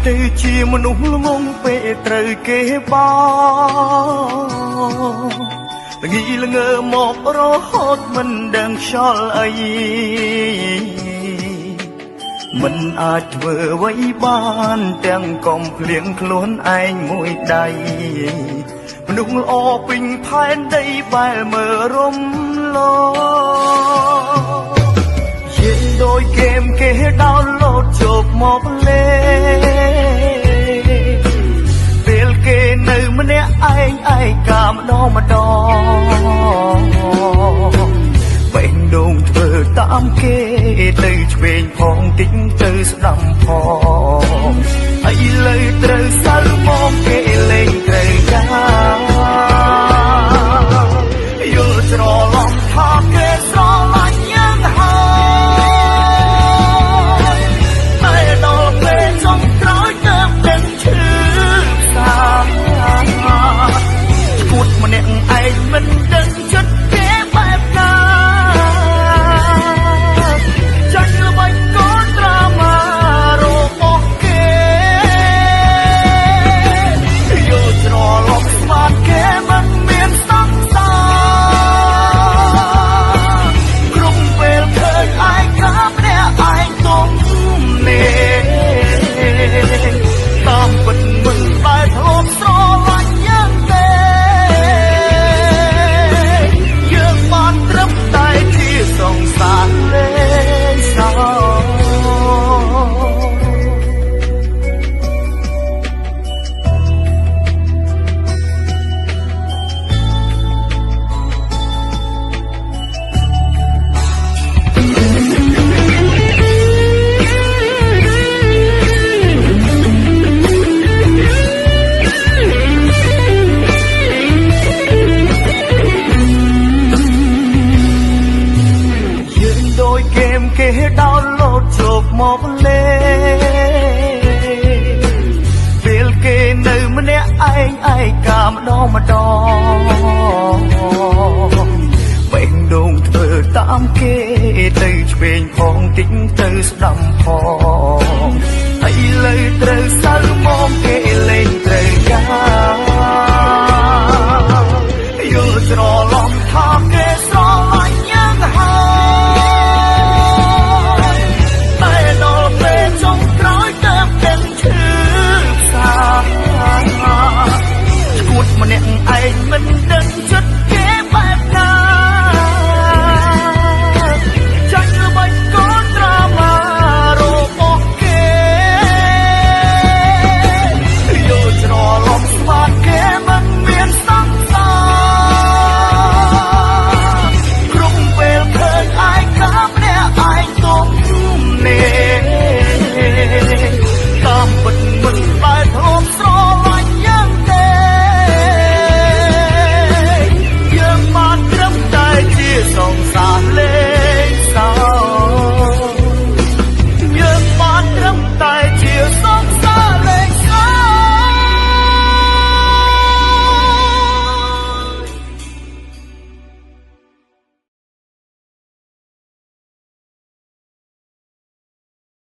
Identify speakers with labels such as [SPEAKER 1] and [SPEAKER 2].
[SPEAKER 1] ទៅជាមនុស្សល្ងងពេលត្រូវគេបោល្ងីល្ងើមករហូតមិនដឹងខ្យល់អីមិនអាចធ្វើអ្វីបានទាំងកុំភ្លៀងខ្លួនឯងមួយដៃមនុស្សល្អពេញផែនដីបែរមើលរំលយើងដូចហ្គេមគេដោនឡូតចូលមកលេពេលគេនៅម្នាក់ឯងឯកាម្ដងម្ដងបេះដូងធ្វើតាមគេទៅឆ្វេងផងតិចទៅស្ដាំផងហើយលើត្រូវសើមកគេលេងត្រូវការយល់ច្រឡំថាគេស្រឡាញ់យ៉ាងហើយតែដល់ពេលចុងក្រោយទៅដឹងឈឺសាគួតម្នាក់ឯងមិនដឹងចិត្តគេបែបណាចាញ់ល្បាញកូនត្រាម៉ារបស់គេយល់ច្រឡំស្មានគេមិនមានស្តង់សាគ្រប់ពេលឃើញឯងកាម្នាក់ឯងទុំនេះតាមពិតមិនដែលធ្លាប់ស្រឡាញ់យ៉ាងទេយើងបានត្រឹមតែជាសង្សារលេងសើគេដោនឡូតចូលមកលេពេលគេនៅម្នាក់ឯងឯកាម្ដងម្ដងបេះដូងធ្វើតាមគេទៅឆ្វេងផងតិចទៅស្ដាំផងហើយលើត្រូវសើ